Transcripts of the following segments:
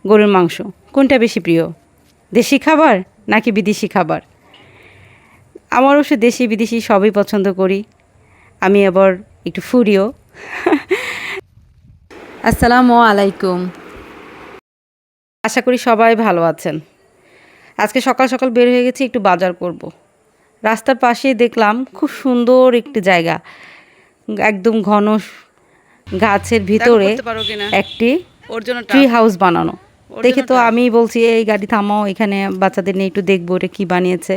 গরুর মাংস কোনটা বেশি প্রিয়? দেশি খাবার নাকি বিদেশি খাবার? আমার অবশ্য দেশি বিদেশি সবই পছন্দ করি। আমি আবার একটু ফুডিও। আসসালামু আলাইকুম। আশা করি সবাই ভালো আছেন। আজকে সকাল সকাল বের হয়ে গেছি একটু বাজার করব। রাস্তার পাশেই দেখলাম খুব সুন্দর একটি জায়গা, একদম ঘন গাছের ভিতরে একটি ট্রি হাউস বানানো। দেখে তো আমি বলছি এই গাড়ি থামাও, এখানে বাচ্চাদের নিয়ে একটু দেখবো এটা কী বানিয়েছে।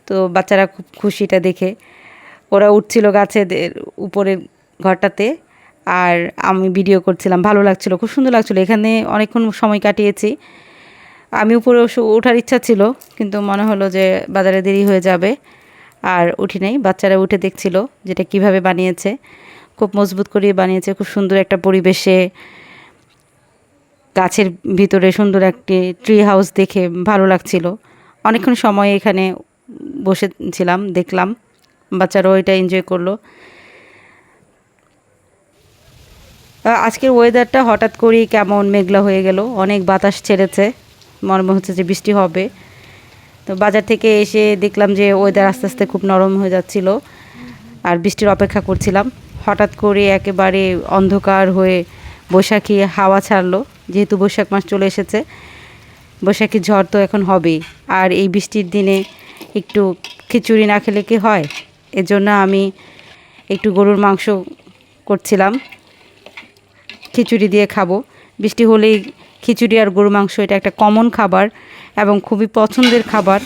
তো বাচ্চারা খুব খুশিটা দেখে ওরা উঠছিল গাছের উপরের ঘরটাতে, আর আমি ভিডিও করছিলাম। ভালো লাগছিল, খুব সুন্দর লাগছিলো। এখানে অনেকক্ষণ সময় কাটিয়েছি। আমি উপরে ওঠার ইচ্ছা ছিল, কিন্তু মনে হলো যে বাজারে দেরি হয়ে যাবে, আর উঠি নাই। বাচ্চারা উঠে দেখছিল যেটা কিভাবে বানিয়েছে। খুব মজবুত করে বানিয়েছে, খুব সুন্দর একটা পরিবেশে গাছের ভিতরে সুন্দর একটি ট্রি হাউস দেখে ভালো লাগছিল। অনেকক্ষণ সময় এখানে বসেছিলাম, দেখলাম। বাচ্চারাও এটা এনজয় করলো। আজকের ওয়েদারটা হঠাৎ করেই কেমন মেঘলা হয়ে গেল, অনেক বাতাস ছেড়েছে, মনে হচ্ছে যে বৃষ্টি হবে। তো বাজার থেকে এসে দেখলাম যে ওয়েদার আস্তে আস্তে খুব নরম হয়ে যাচ্ছিল, আর বৃষ্টির অপেক্ষা করছিলাম। হঠাৎ করে একেবারে অন্ধকার হয়ে বৈশাখী হাওয়া ছাড়লো। যেহেতু বৈশাখ মাস চলে এসেছে, বৈশাখী ঝড় তো এখন হবেই। আর এই বৃষ্টির দিনে একটু খিচুড়ি না খেলে কি হয়? এজন্য আমি একটু গরুর মাংস করছিলাম, খিচুড়ি দিয়ে খাবো। বৃষ্টি হলেই খিচুড়ি আর গরুর মাংস এটা একটা কমন খাবার এবং খুবই পছন্দের খাবার।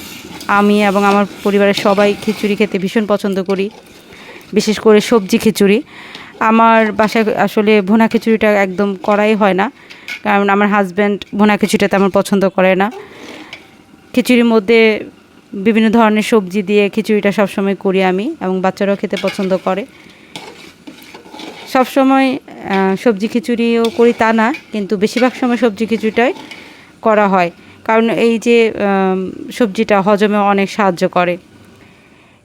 আমি এবং আমার পরিবারের সবাই খিচুড়ি খেতে ভীষণ পছন্দ করি, বিশেষ করে সবজি খিচুড়ি। আমার বাসায় আসলে ভুনা খিচুড়িটা একদম করাই হয় না, কারণ আমার হাজব্যান্ড ভুনা খিচুড়িটা তেমন পছন্দ করে না। খিচুড়ির মধ্যে বিভিন্ন ধরনের সবজি দিয়ে খিচুড়িটা সবসময় করি আমি, এবং বাচ্চারাও খেতে পছন্দ করে। সবসময় সবজি খিচুড়িও করি তা না, কিন্তু বেশিরভাগ সময় সবজি খিচুড়িটাই করা হয়, কারণ এই যে সবজিটা হজমে অনেক সাহায্য করে।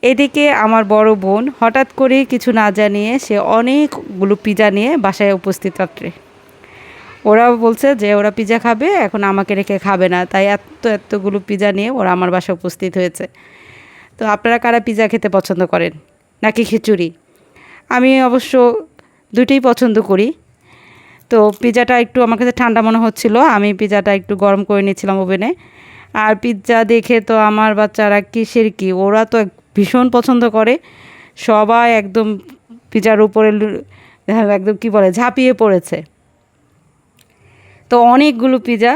এদিকে আমার বড় বোন হঠাৎ করে কিছু না জানিয়ে সে অনেকগুলো পিজা নিয়ে বাসায় উপস্থিত রাত্রে। ওরাও বলছে যে ওরা পিজা খাবে, এখন আমাকে রেখে খাবে না, তাই এতগুলো পিজা নিয়ে ওরা আমার বাসায় উপস্থিত হয়েছে। তো আপনারা কারা পিজা খেতে পছন্দ করেন নাকি খিচুড়ি? আমি অবশ্য দুটোই পছন্দ করি। তো পিজাটা একটু আমার কাছে ঠান্ডা মনে হচ্ছিল, আমি পিজাটা একটু গরম করে নিয়েছিলাম ওভেনে। আর পিৎজা দেখে তো আমার বাচ্চারা কিসের কি, ওরা তো ভীষণ পছন্দ করে। সবাই একদম পিজার উপরে একদম কি বলে ঝাঁপিয়ে পড়েছে। তো অনেকগুলো পিজা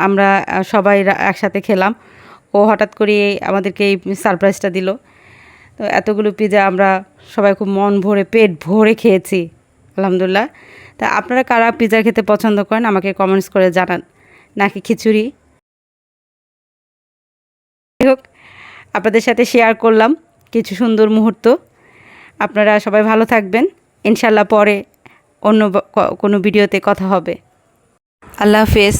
আমরা সবাই একসাথে খেলাম। ও হঠাৎ করে আমাদেরকে এই সারপ্রাইজটা দিল। তো এতগুলো পিজা আমরা সবাই খুব মন ভরে পেট ভরে খেয়েছি, আলহামদুলিল্লাহ। তা আপনারা কারা পিজা খেতে পছন্দ করেন আমাকে কমেন্টস করে জানান, নাকি খিচুড়ি? যাই হোক, আপনাদের সাথে শেয়ার করলাম কিছু সুন্দর মুহূর্ত। আপনারা সবাই ভালো থাকবেন। ইনশাল্লাহ পরে অন্য কোনো ভিডিওতে কথা হবে। আল্লাহ হাফেজ।